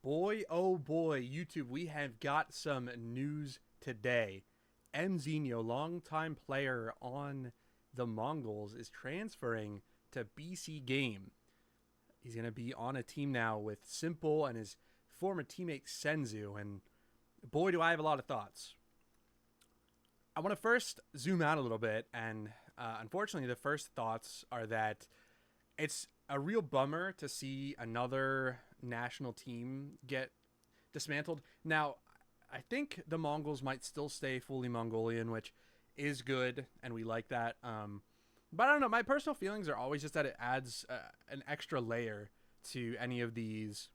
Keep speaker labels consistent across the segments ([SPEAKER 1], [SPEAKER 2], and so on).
[SPEAKER 1] Boy, oh boy, YouTube, we have got some news today. mzhino, longtime player on the Mongols, is transferring to BC.Game. He's going to be on a team now with Simple and his former teammate Senzu, and boy, do I have a lot of thoughts. I want to first zoom out a little bit, and unfortunately, the first thoughts are that it's a real bummer to see another national team get dismantled. Now, I think the Mongols might still stay fully Mongolian, which is good, and we like that. But I don't know. My personal feelings are always just that it adds an extra layer to any of these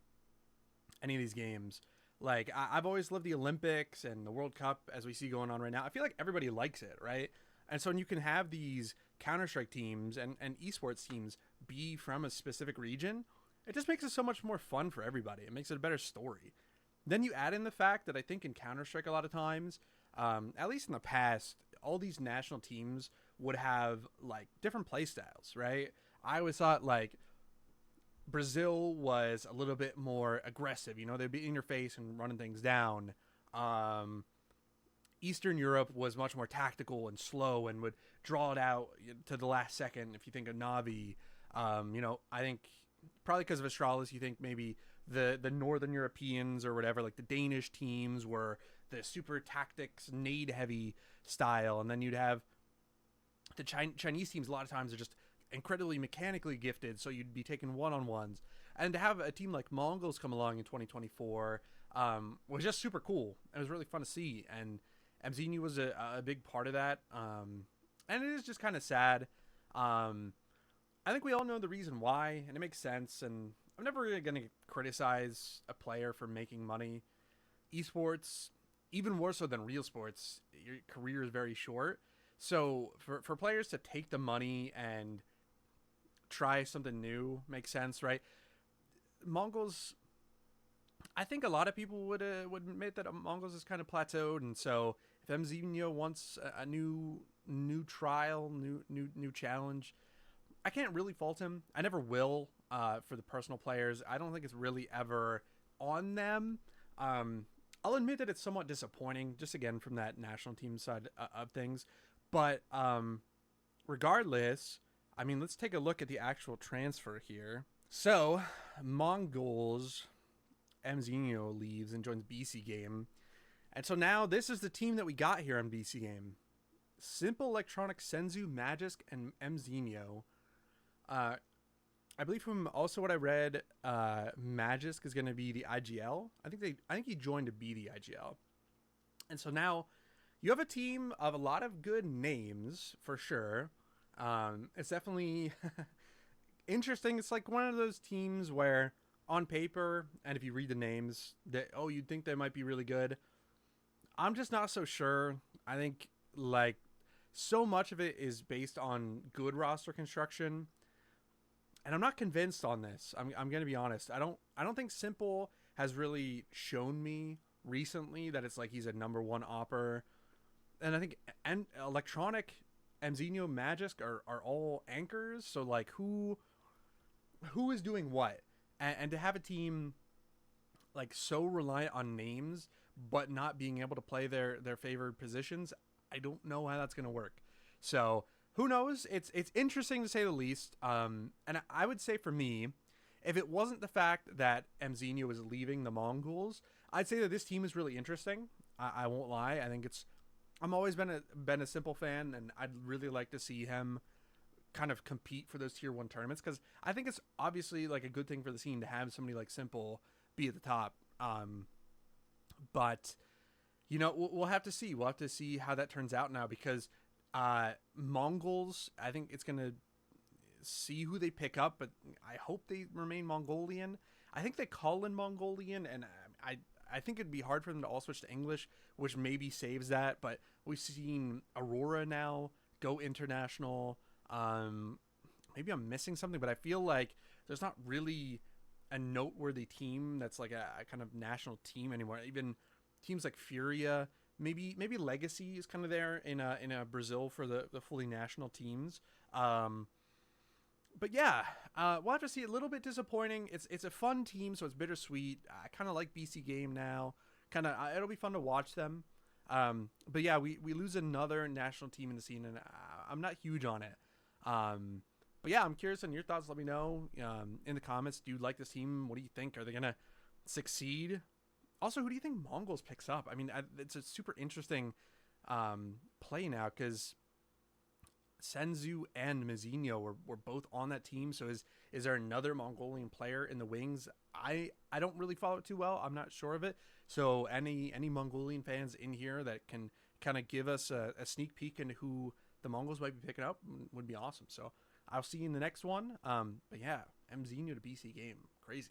[SPEAKER 1] games. Like I've always loved the Olympics and the World Cup as we see going on right now. I feel like everybody likes it, right? And so when you can have these Counter-Strike teams and esports teams be from a specific region, it just makes it so much more fun for everybody. It makes it a better story. Then you add in the fact that I think in Counter-Strike a lot of times, at least in the past, all these national teams would have like different play styles, right? I always thought like Brazil was a little bit more aggressive. You know, they'd be in your face and running things down. Eastern Europe was much more tactical and slow and would draw it out to the last second. If you think of Navi, I think probably because of Astralis, you think maybe the Northern Europeans or whatever, like the Danish teams were the super tactics, nade heavy style. And then you'd have the Chinese teams a lot of times are just incredibly mechanically gifted, so you'd be taking one-on-ones. And to have a team like Mongols come along in 2024 was just super cool. It was really fun to see, and mzhino was a big part of that. And it is just kind of sad. I think we all know the reason why, and it makes sense, and I'm never really going to criticize a player for making money. Esports, even more so than real sports, your career is very short. So for players to take the money and try something new makes sense, right? Mongols, I think a lot of people would admit that Mongols is kind of plateaued, and so if mzhino wants a new trial, new challenge, I can't really fault him. I never will. For the personal players, I don't think it's really ever on them. I'll admit that it's somewhat disappointing, just again from that national team side of things. But regardless, I mean, let's take a look at the actual transfer here. So, Mongols, mzhino leaves and joins BC.Game. And so now this is the team that we got here on BC.Game. Simple Electronics, Senzu, Magisk, and mzhino. I believe from also what I read, Magisk is going to be the IGL. I think he joined to be the IGL. And so now you have a team of a lot of good names for sure. It's definitely interesting. It's like one of those teams where on paper, and if you read the names, that you'd think they might be really good. I'm just not so sure. I think like so much of it is based on good roster construction. And I'm not convinced on this. I'm going to be honest. I don't think Simple has really shown me recently that it's like he's a number one opper. And I think Electronic, mzhino, Magisk are all anchors. So like who is doing what? And to have a team like so reliant on names but not being able to play their favored positions, I don't know how that's going to work. So who knows? It's interesting to say the least. And I would say for me, if it wasn't the fact that mzhino was leaving the Mongols, I'd say that this team is really interesting. I won't lie. I think I'm always been a Simple fan, and I'd really like to see him kind of compete for those tier 1 tournaments, because I think it's obviously like a good thing for the scene to have somebody like Simple be at the top. But we'll have to see. We'll have to see how that turns out now, because Mongols, I think it's gonna see who they pick up, but I hope they remain Mongolian. I think they call in Mongolian, and I think it'd be hard for them to all switch to English, which maybe saves that. But we've seen Aurora now go international. Maybe I'm missing something, but I feel like there's not really a noteworthy team that's like a kind of national team anymore. Even teams like Furia. Maybe Legacy is kind of there in a Brazil for the fully national teams. But yeah, we'll have to see. A little bit disappointing. It's a fun team, so it's bittersweet. I kind of like BC.Game now. Kind of, it'll be fun to watch them. But yeah, we lose another national team in the scene, and I'm not huge on it. But yeah, I'm curious on your thoughts. Let me know in the comments. Do you like this team? What do you think? Are they gonna succeed? Also, who do you think Mongols picks up? I mean, it's a super interesting play now because Senzu and mzhino were both on that team. So is there another Mongolian player in the wings? I don't really follow it too well. I'm not sure of it. So any Mongolian fans in here that can kind of give us a sneak peek into who the Mongols might be picking up would be awesome. So I'll see you in the next one. But yeah, mzhino to BC.Game, crazy.